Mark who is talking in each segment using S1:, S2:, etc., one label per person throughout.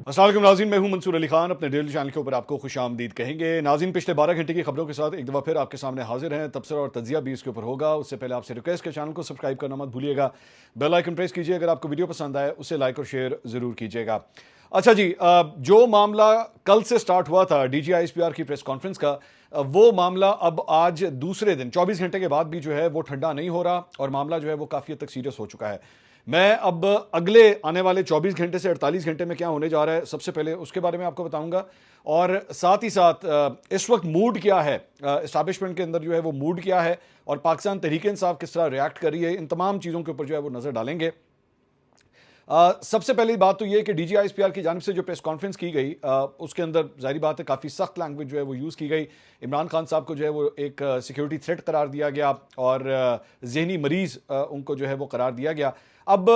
S1: अस्सलाम वालेकुम नाज़रीन, मैं हूं मंसूर अली खान। अपने डेली चैनल के ऊपर आपको खुशामदीद कहेंगे। नाज़रीन, पिछले 12 घंटे की खबरों के साथ एक दफ़ा फिर आपके सामने हाजिर हैं। तबसरा और तजिया भी इसके ऊपर होगा। उससे पहले आपसे रिक्वेस्ट के चैनल को सब्सक्राइब करना मत भूलिएगा, बेल आइकन प्रेस कीजिए। अगर आपको वीडियो पसंद आए उसे लाइक और शेयर ज़रूर कीजिएगा। अच्छा जी, जो मामला कल से स्टार्ट हुआ था DGISPR की प्रेस कॉन्फ्रेंस का, वो मामला अब आज दूसरे दिन 24 घंटे के बाद भी जो है वो ठंडा नहीं हो रहा और मामला जो है वो काफ़ी हद तक सीरियस हो चुका है। मैं अब अगले आने वाले 24 घंटे से 48 घंटे में क्या होने जा रहा है, सबसे पहले उसके बारे में आपको बताऊंगा। और साथ ही साथ इस वक्त मूड क्या है, एस्टैब्लिशमेंट के अंदर जो है वो मूड क्या है, और पाकिस्तान तहरीक इंसाफ किस तरह रिएक्ट कर रही है, इन तमाम चीज़ों के ऊपर जो है वो नज़र डालेंगे। सबसे पहली बात तो ये कि DGISPR की जानिब से जो प्रेस कॉन्फ्रेंस की गई, उसके अंदर जाहिर बात है काफ़ी सख्त लैंग्वेज जो है वो यूज़ की गई। इमरान खान साहब को जो है वो एक सिक्योरिटी थ्रेट करार दिया गया और जहनी मरीज़ उनको जो है वो करार दिया गया। अब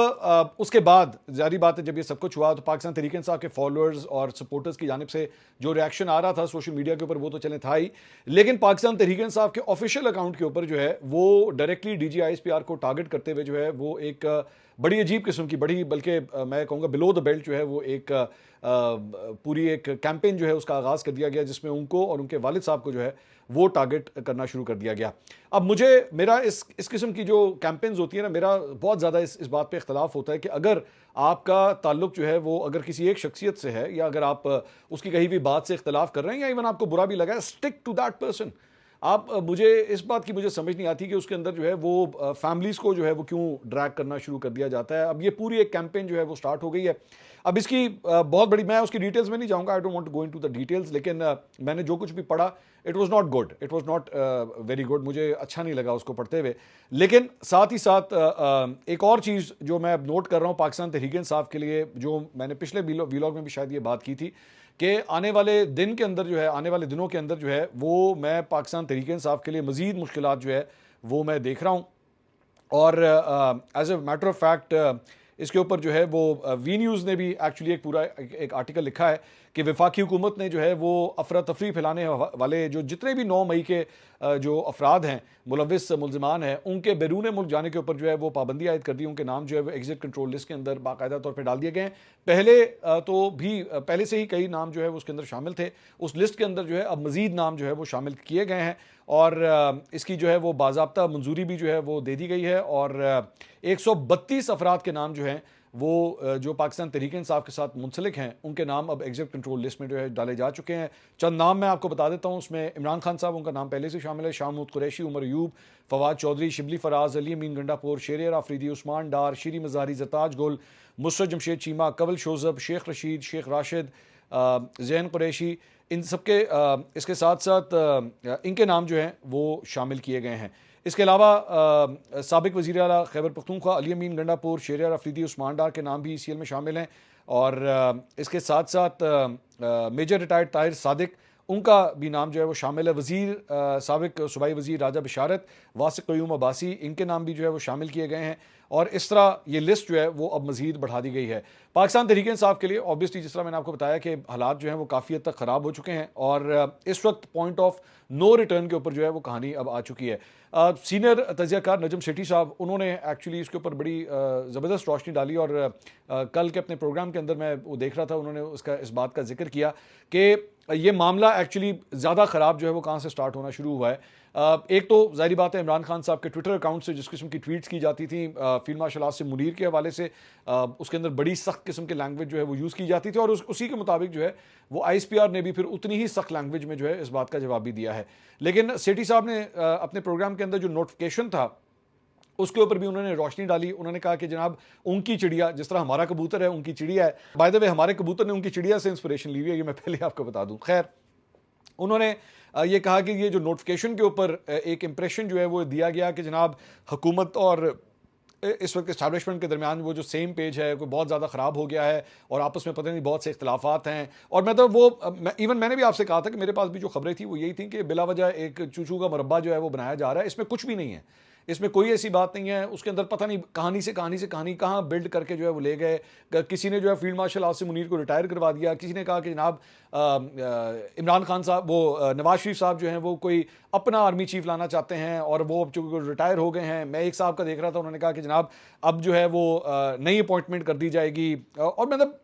S1: उसके बाद जाहिर बात है जब ये सब कुछ हुआ तो पाकिस्तान तहरीक इंसाफ के फॉलोअर्स और सपोर्टर्स की जानिब से जो रिएक्शन आ रहा था सोशल मीडिया के ऊपर, वो तो चले था ही, लेकिन पाकिस्तान तहरीक इंसाफ के ऑफिशियल अकाउंट के ऊपर जो है वो डायरेक्टली DGISPR को टारगेट करते हुए जो है वो एक बड़ी अजीब किस्म की, बड़ी बल्कि मैं कहूँगा बिलो द बेल्ट जो है वो एक पूरी एक कैंपेन जो है उसका आगाज़ कर दिया गया, जिसमें उनको और उनके वालिद साहब को जो है वो टारगेट करना शुरू कर दिया गया। अब मुझे मेरा इस किस्म की जो कैंपेन्स होती है ना, मेरा बहुत ज़्यादा इस बात पे इख्तलाफ होता है कि अगर आपका ताल्लुक जो है वो अगर किसी एक शख्सियत से है, या अगर आप उसकी कही हुई बात से इख्तलाफ कर रहे हैं, या इवन आपको बुरा भी लगा है, स्टिक टू दैट पर्सन। आप मुझे इस बात की मुझे समझ नहीं आती कि उसके अंदर जो है वो फैमिलीज़ को जो है वो क्यों ड्रैग करना शुरू कर दिया जाता है। अब ये पूरी एक कैंपेन जो है वो स्टार्ट हो गई है। अब इसकी बहुत बड़ी, मैं उसकी डिटेल्स में नहीं जाऊंगा, I don't want to go into the details, लेकिन मैंने जो कुछ भी पढ़ा, it was not good, it was not very good, मुझे अच्छा नहीं लगा उसको पढ़ते हुए। लेकिन साथ ही साथ एक और चीज़ जो मैं अब नोट कर रहा हूँ पाकिस्तान तहरीक इंसाफ के लिए, जो मैंने पिछले वीलॉग में भी शायद ये बात की थी, कि आने वाले दिन के अंदर जो है, आने वाले दिनों के अंदर जो है वो मैं पाकिस्तान तहरीक इंसाफ के लिए मज़ीद मुश्किलात जो है वो मैं देख रहा हूँ। और as a matter of fact इसके ऊपर जो है वो वी न्यूज़ ने भी एक्चुअली एक पूरा एक आर्टिकल लिखा है कि वफाकी हुकूमत ने जो है वो अफरा तफरी फैलाने वाले जो जितने भी 9 मई के जो अफराद हैं, मुलविस मुलजमान हैं, उनके बैरून मुल्क जाने के ऊपर जो है वो पाबंदी आयद कर दी। उनके नाम जो है वो एग्जिट कंट्रोल लिस्ट के अंदर बाकायदा तौर पर डाल दिए गए हैं। पहले से ही कई नाम जो है वो उसके अंदर शामिल थे। उस लिस्ट के अंदर जो है अब मज़ीद नाम जो है वो शामिल किए गए हैं और इसकी जो है वो बाज़ाब्ता मंजूरी भी जो है वो दे दी गई है। और 132 अफराद के नाम जो हैं वो जो पाकिस्तान तहरीक इंसाफ के साथ मुंसलिक हैं, उनके नाम अब एग्जिट कंट्रोल लिस्ट में जो है डाले जा चुके हैं। चंद नाम मैं आपको बता देता हूँ। उसमें इमरान खान साहब, उनका नाम पहले से शामिल है, शाह महमूद कुरैशी, उमर अयूब, फवाद चौधरी, शिबली फराज, अली अमीन गंडापुर, शेर आफरीदी, उस्मान डार, शीरी मज़ारी, जरताज गुल, मुसरत जमशेद चीमा, कवल शोजब, शेख रशीद, शेख राशिद, जैन कुरैशी, इन सबके इसके साथ साथ इनके नाम जो हैं वो शामिल किए गए हैं। इसके अलावा साबिक वज़ीर आला खैबर पख्तूनख्वा अली अमीन गंडापुर, शेर आफरीदी, उस्मान डार के नाम भी ECL में शामिल हैं। और इसके साथ साथ मेजर रिटायर्ड ताहिर सादिक, उनका भी नाम जो है वो शामिल है। वज़ीर साबिक सूबाई वज़ीर राजा बिशारत, वासिक क़य्यूम अब्बासी, इनके नाम भी जो है वो शामिल किए गए हैं। और इस तरह ये लिस्ट जो है वो अब मज़ीद बढ़ा दी गई है। पाकिस्तान तहरीक इंसाफ के लिए ऑब्वियसली, जिस तरह मैंने आपको बताया कि हालात जो हैं वो काफ़ी हद तक ख़राब हो चुके हैं और इस वक्त पॉइंट ऑफ नो रिटर्न के ऊपर जो है वो कहानी अब आ चुकी है। सीनियर तजियाकार नजम सेठी साहब, उन्होंने एक्चुअली इसके ऊपर बड़ी ज़बरदस्त रोशनी डाली और कल के अपने प्रोग्राम के अंदर मैं वो देख रहा था, उन्होंने इस बात का जिक्र किया कि ये मामला एक्चुअली ज़्यादा ख़राब जो है वो कहाँ से स्टार्ट होना शुरू हुआ है। एक तो जाहिर बात है इमरान खान साहब के ट्विटर अकाउंट से जिस किस्म की ट्वीट्स की जाती थी फील्ड मार्शल आसिम मुनीर के हवाले से, उसके अंदर बड़ी सख्त किस्म की लैंग्वेज जो है वो यूज़ की जाती थी और उसी के मुताबिक जो है वो ISPR ने भी फिर उतनी ही सख्त लैंग्वेज में जो है इस बात का जवाब भी दिया है। लेकिन सेठी साहब ने अपने प्रोग्राम के अंदर जो नोटिफिकेशन था उसके ऊपर भी उन्होंने रोशनी डाली। उन्होंने कहा कि जनाब, उनकी चिड़िया, जिस तरह हमारा कबूतर है उनकी चिड़िया है, बाय द वे हमारे कबूतर ने उनकी चिड़िया से इंस्पिरेशन ली हुई है, ये मैं पहले आपको बता दूं। खैर, उन्होंने ये कहा कि ये जो नोटिफिकेशन के ऊपर एक इंप्रेशन जो है वो दिया गया कि जनाब हुकूमत और इस वक्त इस्टेब्लिशमेंट के दरमियान वो जो सेम पेज है कोई बहुत ज़्यादा ख़राब हो गया है और आपस में पता नहीं बहुत से इख्तलाफात हैं। और मैं तो वो मैंने भी आपसे कहा था कि मेरे पास भी जो खबरें थी वो यही थी कि बिला वजह एक चूचू का मुरब्बा जो है वो बनाया जा रहा है। इसमें कुछ भी नहीं है, इसमें कोई ऐसी बात नहीं है। उसके अंदर पता नहीं कहानी से कहानी कहाँ बिल्ड करके जो है वो ले गए। किसी ने जो है फील्ड मार्शल आसिम मुनीर को रिटायर करवा दिया, किसी ने कहा कि जनाब इमरान खान साहब, वो नवाज शरीफ साहब जो हैं वो कोई अपना आर्मी चीफ लाना चाहते हैं और वो चूँकि रिटायर हो गए हैं। मैं एक साहब का देख रहा था, उन्होंने कहा कि जनाब अब जो है वो नई अपॉइंटमेंट कर दी जाएगी। और मतलब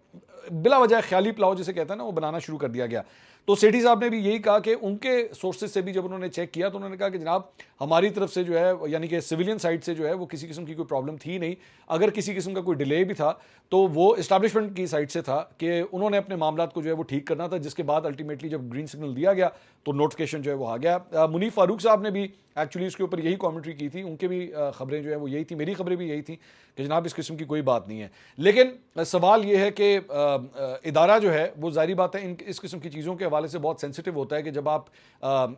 S1: बिला वजह ख्याली पुलाव जिसे कहते हैं ना वो बनाना शुरू कर दिया गया। तो सेठी साहब ने भी यही कहा कि उनके सोर्सेज से भी जब उन्होंने चेक किया तो उन्होंने कहा कि जनाब हमारी तरफ से जो है यानी कि सिविलियन साइड से जो है वो किसी किस्म की कोई प्रॉब्लम थी नहीं। अगर किसी किस्म का कोई डिले भी था तो वो इस्टेब्लिशमेंट की साइड से था कि उन्होंने अपने मामला को जो है वो ठीक करना था, जिसके बाद अल्टीमेटली जब ग्रीन सिग्नल दिया गया तो नोटिफिकेशन जो है वो आ गया। मुनीफ फारूक साहब ने भी एक्चुअली इसके ऊपर यही कमेंट्री की थी, उनके भी खबरें जो है वो यही थी, मेरी खबरें भी यही थी कि जनाब इस किस्म की कोई बात नहीं है। लेकिन सवाल ये है कि इदारा जो है वो जाहिर बात है इस किस्म की चीज़ों के हवाले से बहुत सेंसिटिव होता है कि जब आप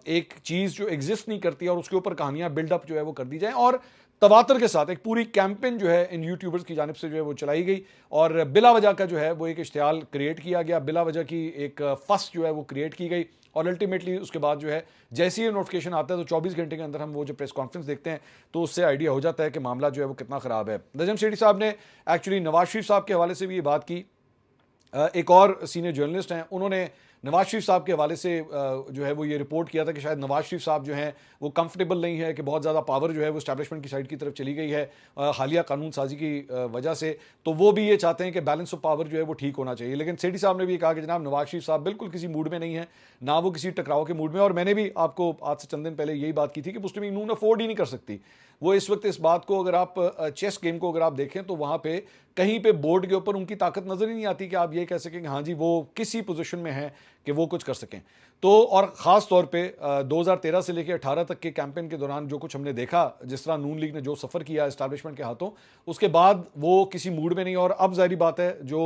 S1: एक चीज़ जो एग्जिस्ट नहीं करती और उसके ऊपर कहानियां बिल्डअप जो है वो कर दी जाए, और तवातर के साथ एक पूरी कैंपेन जो है इन यूट्यूबर्स की जानिब से जो है वो चलाई गई और बिला वजह का जो है वो एक इश्तियाल क्रिएट किया गया, बिला वजह की एक फस जो है वो क्रिएट की गई और अल्टीमेटली उसके बाद जो है जैसे ही नोटिफिकेशन आता है तो 24 घंटे के अंदर हम वो जो प्रेस कॉन्फ्रेंस देखते हैं तो उससे आइडिया हो जाता है कि मामला जो है वो कितना ख़राब है। नजम सेठी साहब ने एक्चुअली नवाज शरीफ साहब के हवाले से भी ये बात की। एक और सीनियर जर्नलिस्ट हैं, उन्होंने नवाज शरीफ साहब के हवाले से जो है वो ये रिपोर्ट किया था कि शायद नवाज शरीफ साहब जो हैं वो कंफर्टेबल नहीं है कि बहुत ज़्यादा पावर जो है वो एस्टैब्लिशमेंट की साइड की तरफ चली गई है हालिया कानून साजी की वजह से, तो वो भी ये चाहते हैं कि बैलेंस ऑफ पावर जो है वो ठीक होना चाहिए। लेकिन सेठी साहब ने भी कहा कि जनाब नवाज शरीफ साहब बिल्कुल किसी मूड में नहीं है, ना वो किसी टकराव के मूड में, और मैंने भी आपको आज से चंद दिन पहले यही बात की थी कि मुस्लिम लीग नून अफोर्ड ही नहीं कर सकती। वो इस वक्त इस बात को, अगर आप चेस गेम को अगर आप देखें तो वहाँ पे कहीं पे बोर्ड के ऊपर उनकी ताकत नजर ही नहीं आती कि आप ये कह सकें कि हाँ जी वो किसी पोजीशन में है कि वो कुछ कर सकें। तो और ख़ास तौर पे 2013 से लेकर 18 तक के कैंपेन के दौरान जो कुछ हमने देखा, जिस तरह नून लीग ने जो सफ़र किया इस्टेब्लिशमेंट के हाथों, उसके बाद वो किसी मूड में नहीं। और अब जाहिर बात है जो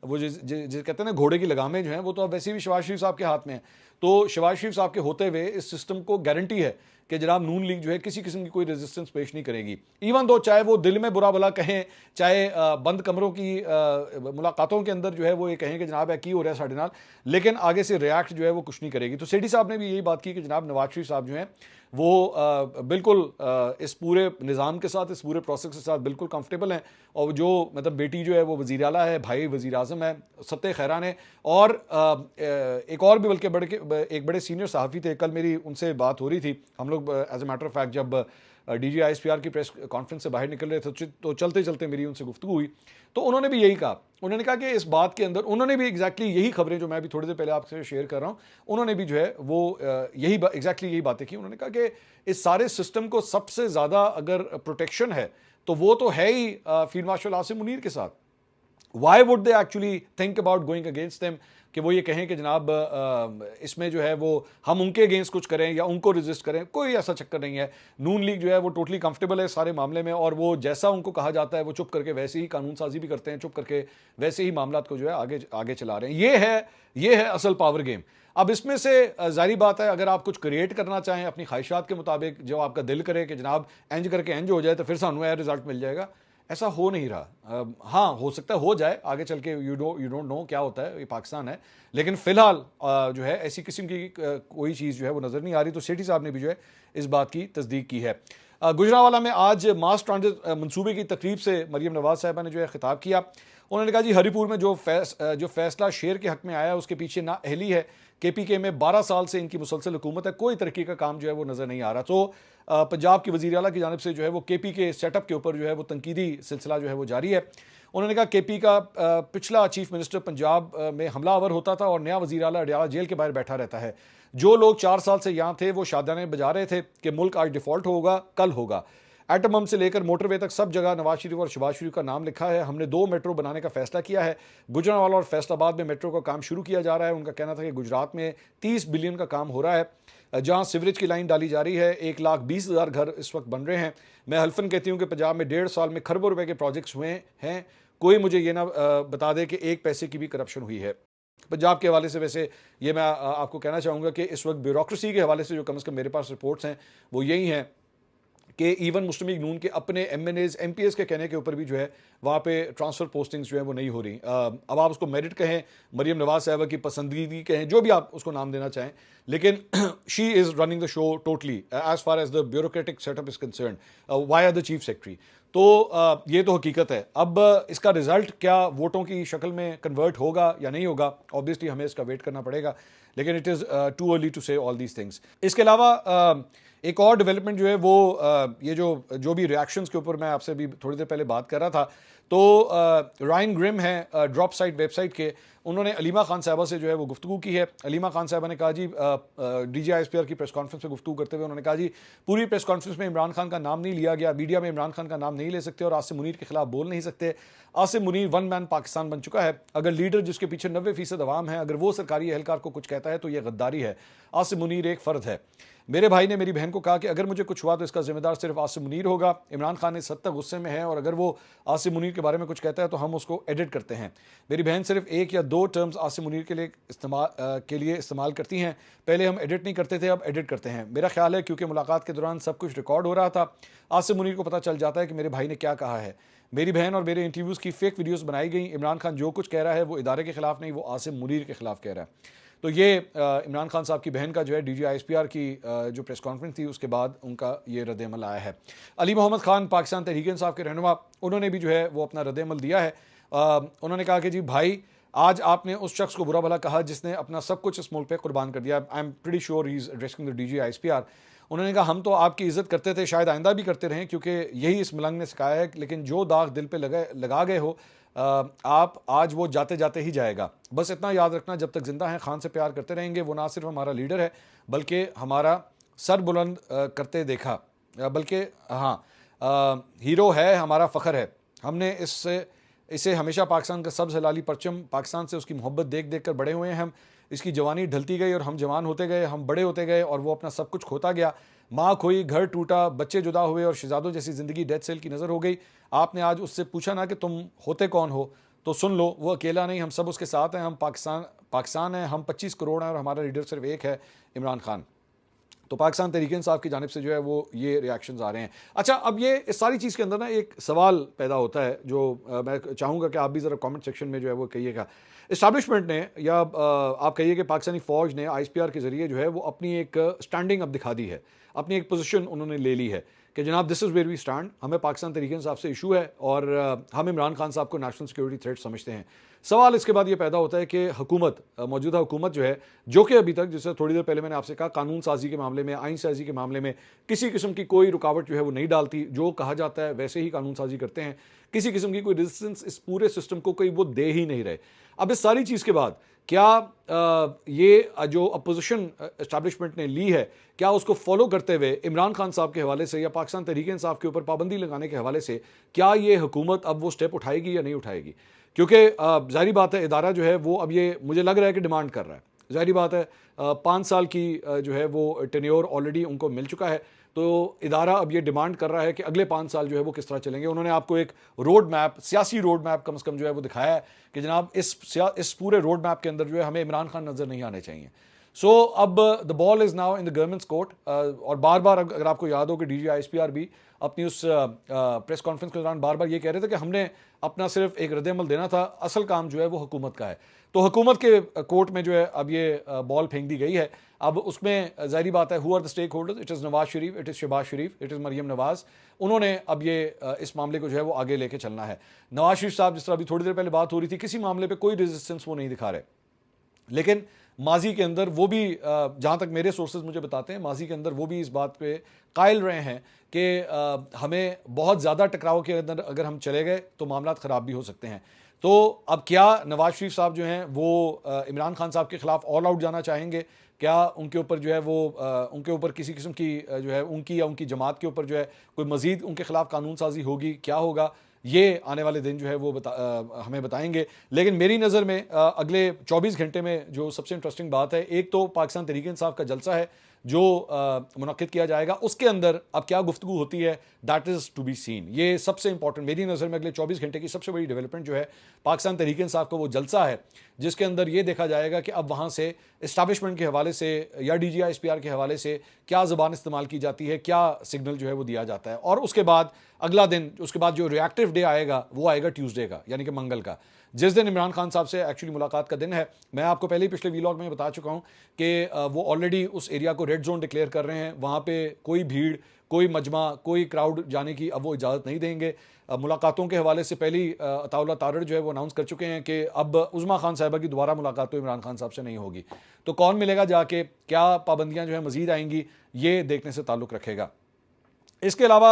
S1: वो जिस कहते हैं ना घोड़े की लगामें जो हैं वो तो अब वैसे भी शहबाज शरीफ साहब के हाथ में है। तो शहबाज शरीफ साहब के होते हुए इस सिस्टम को गारंटी है कि जनाब नून लीग जो है किसी किस्म की कोई रेजिस्टेंस पेश नहीं करेगी, इवन दो चाहे वो दिल में बुरा भला कहें, चाहे बंद कमरों की मुलाकातों के अंदर जो है वो ये कहें कि जनाब की हो रहा है साढ़े नाल, लेकिन आगे से रिएक्ट जो है वो कुछ नहीं करेगी। तो सेठी साहब ने भी यही बात की कि जनाब नवाज शरीफ साहब जो हैं वो बिल्कुल इस पूरे निज़ाम के साथ, इस पूरे प्रोसेस के साथ बिल्कुल कंफर्टेबल हैं, और जो मतलब बेटी जो है वो वज़ीर आला है, भाई वज़ीर आज़म है, सत्ते खैरान है, और एक और भी बल्कि एक बड़े सीनियर सहाफ़ी थे, कल मेरी उनसे बात हो रही थी, हम लोग as a matter of fact जब DGISPR की प्रेस कॉन्फ्रेंस से बाहर निकल रहे थे तो चलते चलते मेरी उनसे गुफ्तगू हुई, तो उन्होंने भी यही कहा। उन्होंने कहा कि इस बात के अंदर उन्होंने भी एग्जैक्टली यही खबरें जो मैं अभी थोड़ी देर पहले आपसे शेयर कर रहा हूँ, उन्होंने भी जो है वो यही एग्जैक्टली यही बातें की। उन्होंने कहा कि इस सारे सिस्टम को सबसे ज़्यादा अगर प्रोटेक्शन है तो वो तो है ही फील्ड मार्शल आसिम मुनीर के साथ। Why would they actually think about going against them, कि वो ये कहें कि जनाब इसमें जो है वो हम उनके अगेंस्ट कुछ करें या उनको रेजिस्ट करें, कोई ऐसा चक्कर नहीं है। नून लीग जो है वो टोटली कंफर्टेबल है सारे मामले में, और वो जैसा उनको कहा जाता है वो चुप करके वैसे ही कानून साजी भी करते हैं, चुप करके वैसे ही मामला को जो है आगे आगे चला रहे हैं। ये है असल पावर गेम। अब इसमें से जाहिर बात है अगर आप कुछ क्रिएट करना चाहें अपनी ख्वाहिशात के मुताबिक, जो आपका दिल करे कि जनाब एंज करके एंज हो जाए तो फिर सानू रिजल्ट मिल जाएगा, ऐसा हो नहीं रहा। हाँ हो सकता है हो जाए आगे चल के, यू डोंट नो क्या होता है, ये पाकिस्तान है, लेकिन फिलहाल जो है ऐसी किस्म की कोई चीज़ जो है वो नज़र नहीं आ रही। तो सेठी साहब ने भी जो है इस बात की तस्दीक की है। गुजरांवाला में आज मास ट्रांजिट मंसूबे की तकरीब से मरीम नवाज साहबा ने जो है खिताब किया। उन्होंने कहा जी हरीपुर में जो फैसला शेर के हक में आया उसके पीछे ना अहली है, KPK में 12 साल से इनकी मुसलसल हुकूमत है, कोई तरक्की का काम जो है वो नज़र नहीं आ रहा। तो पंजाब की वज़ीर आला की जानिब से जो है वो KPK सेटअप के ऊपर जो है वो तनकीदी सिलसिला जो है वो जारी है। उन्होंने कहा KP का पिछला चीफ मिनिस्टर पंजाब में हमलावर होता था और नया वज़ीर आला अडयाला जेल के बाहर बैठा रहता है। जो लोग 4 साल से यहाँ थे वो शादाने बजा रहे थे कि मुल्क आज डिफ़ॉल्ट होगा, कल होगा। एटम बम से लेकर मोटरवे तक सब जगह नवाज शरीफ और शहबाज शरीफ का नाम लिखा है। हमने 2 मेट्रो बनाने का फैसला किया है। गुजरांवाला और फैसलाबाद में मेट्रो का काम शुरू किया जा रहा है। उनका कहना था कि गुजरात में 30 बिलियन का काम हो रहा है, जहां सीवरेज की लाइन डाली जा रही है। 1,20,000 घर इस वक्त बन रहे हैं। मैं हल्फन कहती हूँ कि पंजाब में 1.5 साल में खरबों रुपए के प्रोजेक्ट्स हुए हैं, कोई मुझे ये ना बता दे कि एक पैसे की भी करप्शन हुई है। पंजाब के हवाले से वैसे ये मैं आपको कहना चाहूँगा कि इस वक्त ब्यूरोक्रेसी के हवाले से जो कम से कम मेरे पास रिपोर्ट्स हैं वो यही हैं कि इवन मुस्लिम लीग नून के अपने MNAs MPs के कहने के ऊपर भी जो है वहाँ पे ट्रांसफ़र पोस्टिंग्स जो है वो नहीं हो रही। अब आप उसको मेरिट कहें, मरीम नवाज साहबा की पसंदीदी कहें, जो भी आप उसको नाम देना चाहें, लेकिन she is running the show totally as far as the bureaucratic setup is concern via the chief secretary. तो ये तो हकीकत है। अब इसका रिजल्ट क्या वोटों की शक्ल में कन्वर्ट होगा या नहीं होगा, ऑब्वियसली हमें इसका वेट करना पड़ेगा, लेकिन it is too early to say all these things. इसके अलावा एक और डेवलपमेंट जो है वो ये जो भी रिएक्शंस के ऊपर मैं आपसे भी थोड़ी देर पहले बात कर रहा था, तो रायन ग्रिम है ड्रॉप साइट वेबसाइट के, उन्होंने अलीमा खान साहबा से जो है वो गुफ्तगू की है। अलीमा खान साहबा ने कहा जी, DGISPR की प्रेस कॉन्फ्रेंस में गुफ्तगू करते हुए उन्होंने कहा जी, पूरी प्रेस कॉन्फ्रेंस में इमरान खान का नाम नहीं लिया गया, मीडिया में इमरान खान का नाम नहीं ले सकते और आसिम मुनीर के खिलाफ बोल नहीं सकते। आसिम मुनीर वन मैन पाकिस्तान बन चुका है। अगर लीडर जिसके पीछे 90% अवाम है, अगर वो सरकारी एहलकार को कुछ कहता है तो यह गद्दारी है। आसिम मुनीर एक फर्द है। मेरे भाई ने मेरी बहन को कहा कि अगर मुझे कुछ हुआ तो इसका जिम्मेदार सिर्फ आसिम मुनीर होगा। इमरान खान इस हद तक गुस्से में है और अगर वो आसिम मुनीर के बारे में कुछ कहता है तो हम उसको एडिट करते हैं। मेरी बहन सिर्फ 1 या 2 टर्म्स आसिम मुनीर के लिए इस्तेमाल करती हैं। पहले हम एडिट नहीं करते थे, अब एडिट करते हैं। मेरा ख्याल है क्योंकि मुलाकात के दौरान सब कुछ रिकॉर्ड हो रहा था, आसिम मुनीर को पता चल जाता है कि मेरे भाई ने क्या कहा है। मेरी बहन और मेरे इंटरव्यूज़ की फेक वीडियोस बनाई गई। इमरान खान जो कुछ कह रहा है वो इदारे के खिलाफ नहीं, वो आसिम मुनीर के खिलाफ कह रहा है। तो ये इमरान खान साहब की बहन का जो है DGISPR की जो प्रेस कॉन्फ्रेंस थी उसके बाद उनका ये रद्द-ए-अमल आया है। अली मोहम्मद खान पाकिस्तान तहरीक-ए-इंसाफ के रहनुमा, उन्होंने भी जो है वो अपना रद्द-ए-अमल दिया है। उन्होंने कहा कि जी भाई, आज आपने उस शख्स को बुरा भला कहा जिसने अपना सब कुछ इस मुल्क पे कुर्बान कर दिया। I am pretty sure he is addressing the DGISPR। उन्होंने कहा हम तो आपकी इज्जत करते थे, शायद आइंदा भी करते रहें क्योंकि यही इस मलंग ने सिखाया है, लेकिन जो दाग दिल पे लगा गए हो आप, आज वो जाते जाते ही जाएगा। बस इतना याद रखना, जब तक जिंदा हैं खान से प्यार करते रहेंगे। वो ना सिर्फ हमारा लीडर है बल्कि हमारा सर बुलंद करते देखा, बल्कि हाँ हीरो है, हमारा फ़ख्र है। हमने इसे हमेशा पाकिस्तान का सब्ज़ हिलाली परचम, पाकिस्तान से उसकी मोहब्बत देख देख कर बड़े हुए हैं हम। इसकी जवानी ढलती गई और हम जवान होते गए, हम बड़े होते गए और वो अपना सब कुछ खोता गया। माँ खोई, घर टूटा, बच्चे जुदा हुए और शहजादों जैसी ज़िंदगी डेथ सेल की नज़र हो गई। आपने आज उससे पूछा ना कि तुम होते कौन हो, तो सुन लो, वो अकेला नहीं, हम सब उसके साथ हैं। हम पाकिस्तान हैं, हम 25 करोड़ हैं और हमारा लीडर सिर्फ एक है, इमरान खान। तो पाकिस्तान तहरीक-ए-इंसाफ की जानिब से जो है वो ये रिएक्शंस आ रहे हैं। अच्छा, अब ये इस सारी चीज़ के अंदर ना एक सवाल पैदा होता है जो मैं चाहूँगा कि आप भी ज़रा कमेंट सेक्शन में जो है वो कहिएगा। इस्टेब्लिशमेंट ने या आप कहिए कि पाकिस्तानी फ़ौज ने ISPR के ज़रिए जो है वो अपनी एक स्टैंडिंग अब दिखा दी है, अपनी एक पोजीशन उन्होंने ले ली है कि जनाब this is where we stand, हमें पाकिस्तान तहरीक-ए-इंसाफ से इशू है और हम इमरान खान साहब को नेशनल सिक्योरिटी थ्रेट समझते हैं। सवाल इसके बाद ये पैदा होता है कि हुकूमत, मौजूदा हुकूमत जो है, जो कि अभी तक, जैसे थोड़ी देर पहले मैंने आपसे कहा, कानून साजी के मामले में, आइन साजी के मामले में किसी किस्म की कोई रुकावट जो है वो नहीं डालती, जो कहा जाता है वैसे ही कानून साजी करते हैं, किसी किस्म की कोई रेजिस्टेंस इस पूरे सिस्टम को कोई वो दे ही नहीं रहे। अब इस सारी चीज़ के बाद क्या ये जो अपोजिशन एस्टैब्लिशमेंट ने ली है, क्या उसको फॉलो करते हुए इमरान खान साहब के हवाले से या पाकिस्तान तहरीक-ए-इंसाफ के ऊपर पाबंदी लगाने के हवाले से क्या ये हुकूमत अब वो स्टेप उठाएगी या नहीं उठाएगी? क्योंकि ज़ाहिर बात है, इदारा जो है वो अब ये मुझे लग रहा है कि डिमांड कर रहा है। ज़ाहिर बात है, 5 साल की जो है वो टेन्योर ऑलरेडी उनको मिल चुका है, तो इदारा अब ये डिमांड कर रहा है कि अगले 5 साल जो है वो किस तरह चलेंगे। उन्होंने आपको एक रोड मैप, सियासी रोड मैप कम से कम जो है वो दिखाया है कि जनाब इस पूरे रोड मैप के अंदर जो है हमें इमरान खान नज़र नहीं आने चाहिए। सो अब the ball is now in the governments court. और बार बार अगर आपको याद हो कि DGISPR भी अपनी उस प्रेस कॉन्फ्रेंस के दौरान बार बार ये कह रहे थे कि हमने अपना सिर्फ एक रद्द-ए-अमल देना था, असल काम जो है वो हुकूमत का है। तो हुकूमत के कोर्ट में जो है अब ये बॉल फेंक दी गई है। अब उसमें ज़ाहिर बात है, who are the stakeholders? It is Nawaz Sharif, it is Shahbaz Sharif, it is Maryam Nawaz. उन्होंने अब ये इस मामले को जो है वो आगे लेके चलना है। नवाज शरीफ साहब, जिस तरह अभी थोड़ी देर पहले बात हो रही थी, किसी मामले पर कोई रेजिस्टेंस वो नहीं दिखा रहे, लेकिन माजी के अंदर वो भी, जहाँ तक मेरे सोर्सेज मुझे बताते हैं, माजी के अंदर वो भी इस बात पे कायल रहे हैं कि हमें बहुत ज़्यादा टकराव के अंदर अगर हम चले गए तो मामला ख़राब भी हो सकते हैं। तो अब क्या नवाज शरीफ साहब जो हैं वो इमरान खान साहब के ख़िलाफ़ ऑल आउट जाना चाहेंगे? क्या उनके ऊपर जो है वो उनके ऊपर किसी किस्म की जो है उनकी या उनकी जमात के ऊपर जो है कोई मज़ीद उनके ख़िलाफ़ कानून साजी होगी? क्या होगा, ये आने वाले दिन जो है वो हमें बताएंगे। लेकिन मेरी नज़र में अगले 24 घंटे में जो सबसे इंटरेस्टिंग बात है, एक तो पाकिस्तान तहरीक-ए-इंसाफ का जलसा है जो मुनक्किद किया जाएगा, उसके अंदर अब क्या गुफ्तगू होती है, that is to be seen. ये सबसे इंपॉर्टेंट, मेरी नज़र में अगले 24 घंटे की सबसे बड़ी डेवलपमेंट जो है पाकिस्तान तहरीक-ए-इंसाफ का वो जलसा है, जिसके अंदर ये देखा जाएगा कि अब वहाँ से इस्टेब्लिशमेंट के हवाले से या DGISPR के हवाले से क्या ज़बान इस्तेमाल की जाती है, क्या सिग्नल जो है वो दिया जाता है। और उसके बाद अगला दिन, उसके बाद जो रिएक्टिव डे आएगा वो आएगा ट्यूसडे का, यानी कि मंगल का, जिस दिन इमरान खान साहब से एक्चुअली मुलाकात का दिन है। मैं आपको पहले ही पिछले वीलॉग में बता चुका हूँ कि वो ऑलरेडी उस एरिया को रेड जोन डिक्लेयर कर रहे हैं। वहाँ पे कोई भीड़, कोई मजमा, कोई क्राउड जाने की अब वो इजाज़त नहीं देंगे। मुलाकातों के हवाले से पहली अताउल्लाह तारड़ जो है वो अनाउंस कर चुके हैं कि अब उज़्मा खान साहिबा की दोबारा मुलाकात तो इमरान खान साहब से नहीं होगी। तो कौन मिलेगा जाके, क्या पाबंदियाँ जो है मज़ीद आएंगी, ये देखने से ताल्लुक़ रखेगा। इसके अलावा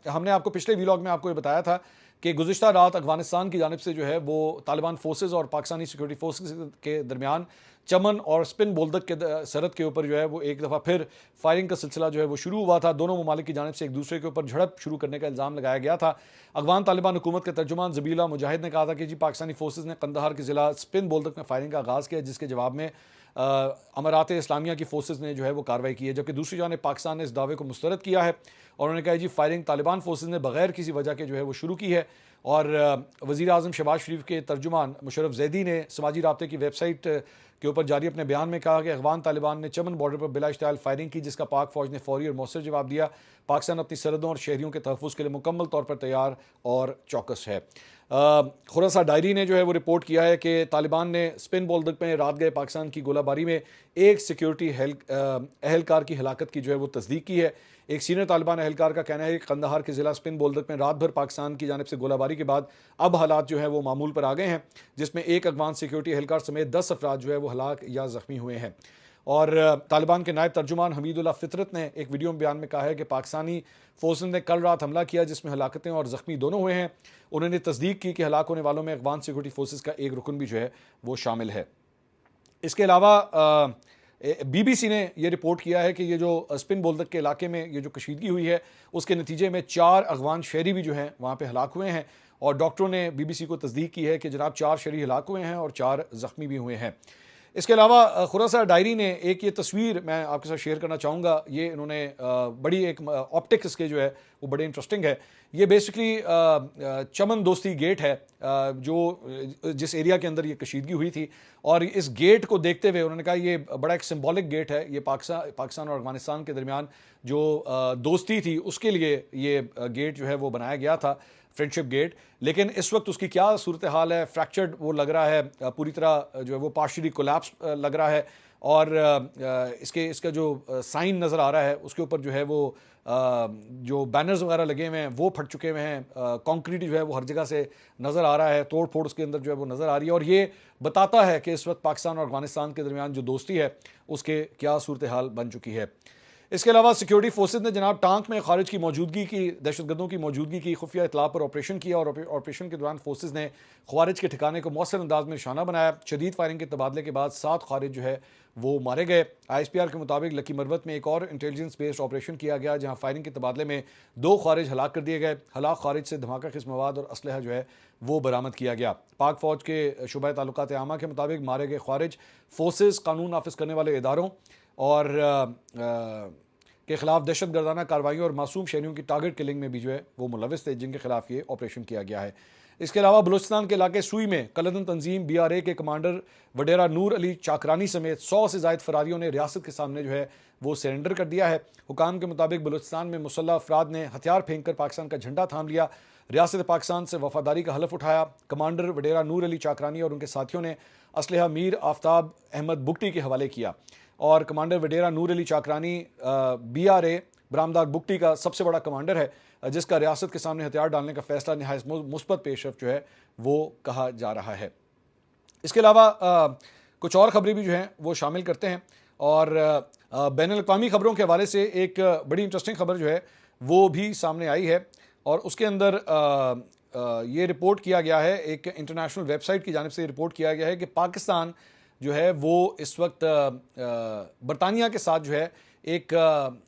S1: हमने आपको पिछले वीलॉग में आपको ये बताया था कि गुज़िश्ता रात अफगानिस्तान की जानिब से जो है वो तालिबान फोर्सेज और पाकिस्तानी सिक्योरिटी फोर्सेज के दरमियान चमन और स्पिन बोल्दक के सरहद के ऊपर जो है वो एक दफ़ा फिर फायरिंग का सिलसिला जो है वो शुरू हुआ था। दोनों ममालिक की जानिब से एक दूसरे के ऊपर झड़प शुरू करने का इल्ज़ाम लगाया गया था। अफगान तालिबान हुकूमत के तर्जुमान ज़बीला मुजाहिद ने कहा था कि जी पाकिस्तानी फोर्सेज ने कंदहार के ज़िला स्पिन बोल्दक में फायरिंग का आगाज़ किया, जिसके जवाब में अमारात इस्लामिया की फोर्सेज ने जो है वो कार्रवाई की है। जबकि दूसरी जानिब पाकिस्तान ने इस दावे को मुस्तरद किया है और उन्होंने कहा जी फायरिंग तालिबान फोर्सेज ने बगैर किसी वजह के जो है वो शुरू की है। और वज़ीर आज़म शहबाज शरीफ के तर्जुमान मुशर्रफ जैदी ने समाजी राब्ते की वेबसाइट के ऊपर जारी अपने बयान में कहा कि अफगान तालिबान ने चमन बॉर्डर पर बिला इश्तियाल फायरिंग की, जिसका पाक फौज ने फौरी और मौसर जवाब दिया। पाकिस्तान अपनी सरहदों और शहरियों के तहफ़्फ़ुज़ के लिए मुकम्मल तौर पर तैयार और चौकस है। खुरासा डायरी ने जो है वो रिपोर्ट किया है कि तालिबान ने स्पिन बोल्दक में रात गए पाकिस्तान की गोलाबारी में एक सिक्योरिटी एहलकार की हलाकत की जो है वो तस्दीक की है। एक सीनियर तालिबान एहलकार का कहना है कि कंदहार के ज़िला स्पिन बोल्दक में रात भर पाकिस्तान की जानिब से गोलाबारी के बाद अब हालात जो है वो मामूल पर आ गए हैं, जिसमें एक अफगान सिक्योरिटी एहलकार समेत 10 अफराद जो है वो हलाक या ज़ख्मी हुए हैं। और तालिबान के नायब तर्जुमान हमीदुल्लाह फितरत ने एक वीडियो में बयान में कहा है कि पाकिस्तानी फोर्सेज ने कल रात हमला किया, जिसमें हलाकतें और ज़ख्मी दोनों हुए हैं। उन्होंने तस्दीक की कि हलाक होने वालों में अफगान सिक्योरिटी फोर्सेज का एक रुकन भी जो है वो शामिल है। इसके अलावा BBC ने यह रिपोर्ट किया है कि ये जो स्पिन बोल्दक के इलाके में ये जो कशीदगी हुई है उसके नतीजे में 4 अफगान शहरी भी जो हैं वहाँ पे हलाक हुए हैं। और डॉक्टरों ने BBC को तस्दीक की है कि जनाब 4 शहरी हलाक हुए हैं और 4 ज़ख्मी भी हुए हैं। इसके अलावा खुरासा डायरी ने एक ये तस्वीर मैं आपके साथ शेयर करना चाहूँगा। ये इन्होंने बड़ी एक ऑप्टिक्स इसके जो है वो बड़े इंटरेस्टिंग है। ये बेसिकली चमन दोस्ती गेट है जो जिस एरिया के अंदर ये कशीदगी हुई थी, और इस गेट को देखते हुए उन्होंने कहा ये बड़ा एक सिंबॉलिक गेट है। ये पाकिस्तान और अफगानिस्तान के दरमियान जो दोस्ती थी उसके लिए ये गेट जो है वो बनाया गया था, फ्रेंडशिप गेट। लेकिन इस वक्त उसकी क्या सूरत हाल है, फ्रैक्चर्ड वो लग रहा है, पूरी तरह जो है वो पार्शियली कोलैप्स लग रहा है। और इसका जो साइन नज़र आ रहा है उसके ऊपर जो है वो जो बैनर्स वगैरह लगे हुए हैं वो फट चुके हुए हैं। कंक्रीट जो है वो हर जगह से नज़र आ रहा है, तोड़ फोड़ उसके अंदर जो है वो नज़र आ रही है। और ये बताता है कि इस वक्त पाकिस्तान और अफगानिस्तान के दरमियान जो दोस्ती है उसके क्या सूरत हाल बन चुकी है। इसके अलावा सिक्योरिटी फोर्सेज ने जनाब टांक में खारिज की मौजूदगी की, दहशतगर्दों की मौजूदगी की खुफिया इतला पर ऑपरेशन किया और ऑपरेशन के दौरान फोर्सेज ने खारिज के ठिकाने को मौसर अंदाज में निशाना बनाया। शदीद फायरिंग के तबादले के बाद 7 खारिज जो है वो मारे गए। ISPR के मुताबिक लकी मरवत में एक और इंटेलिजेंस बेस्ड ऑपरेशन किया गया, जहां फायरिंग के तबादले में 2 खारिज हलाक कर दिए गए। हलाक खारिज से धमाका खिस मवाद और असलहा जो है वो बरामद किया गया। पाक फौज के शुबा ताल्लुकात आमा के मुताबिक मारे गए खारिज फोर्सेज कानून नाफिज करने वाले इदारों और के खिलाफ दहशत गर्दाना कार्रवाई और मासूम शहरियों की टारगेट किलिंग में भी जो है वो मुलविस थे, जिनके खिलाफ ये ऑपरेशन किया गया है। इसके अलावा बलूचिस्तान के इलाके सुई में कलदन तंजीम BRA के कमांडर वडेरा नूर अली चाकरानी समेत 100 से ज़ायद फरारियों ने रियासत के सामने जो है वो सरेंडर कर दिया है। हुकाम के मुताबिक बलूचिस्तान में मुसल्लह अफराद ने हथियार फेंक कर पाकिस्तान का झंडा थाम लिया, रियासत पाकिस्तान से वफादारी का हलफ उठाया। कमांडर वडेरा नूर अली चाकरानी और उनके साथियों ने असलहा मीर आफ्ताब अहमद बुगटी के हवाले किया। और कमांडर वडेरा नूर अली चाकरानी BRA बरामदाग बुगटी का सबसे बड़ा कमांडर है, जिसका रियासत के सामने हथियार डालने का फैसला निहायत मुस्बत पेशरफ जो है वो कहा जा रहा है। इसके अलावा कुछ और खबरें भी जो हैं वो शामिल करते हैं। और बैनुल-अक़वामी खबरों के हवाले से एक बड़ी इंटरेस्टिंग खबर जो है वो भी सामने आई है, और उसके अंदर ये रिपोर्ट किया गया है, एक इंटरनेशनल वेबसाइट की जानिब से रिपोर्ट किया गया है कि पाकिस्तान जो है वो इस वक्त बरतानिया के साथ जो है एक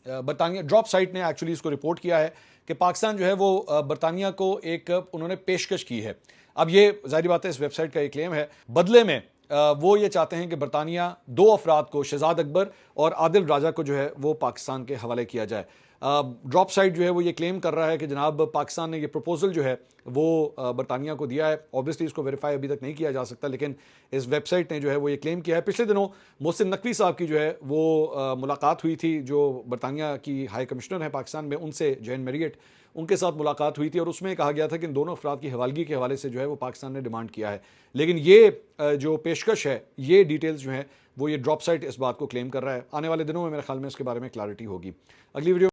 S1: बरतानिया ड्रॉप साइट ने एक्चुअली इसको रिपोर्ट किया है कि पाकिस्तान जो है वो बरतानिया को एक उन्होंने पेशकश की है। अब ये जाहिर बात है इस वेबसाइट का एक क्लेम है, बदले में वो ये चाहते हैं कि बरतानिया 2 अफराद को, शहजाद अकबर और आदिल राजा को जो है वो पाकिस्तान के हवाले किया जाए। ड्रॉप साइट जो है वो ये क्लेम कर रहा है कि जनाब पाकिस्तान ने ये प्रपोजल जो है वो बरतानिया को दिया है। ऑब्वियसली इसको वेरीफाई अभी तक नहीं किया जा सकता, लेकिन इस वेबसाइट ने जो है वो ये क्लेम किया है। पिछले दिनों मोहसिन नकवी साहब की जो है वो मुलाकात हुई थी, जो बरतानिया की हाई कमिश्नर है पाकिस्तान में, उनसे जैन मेरियट, उनके साथ मुलाकात हुई थी और उसमें कहा गया था कि इन दोनों अफराद की हवालगी के हवाले से जो है वो पाकिस्तान ने डिमांड किया है। लेकिन ये जो पेशकश है, ये डिटेल्स जो हैं वो ये ड्रॉप साइट इस बात को क्लेम कर रहा है। आने वाले दिनों में मेरे ख्याल में इसके बारे में क्लैरिटी होगी। अगली वीडियो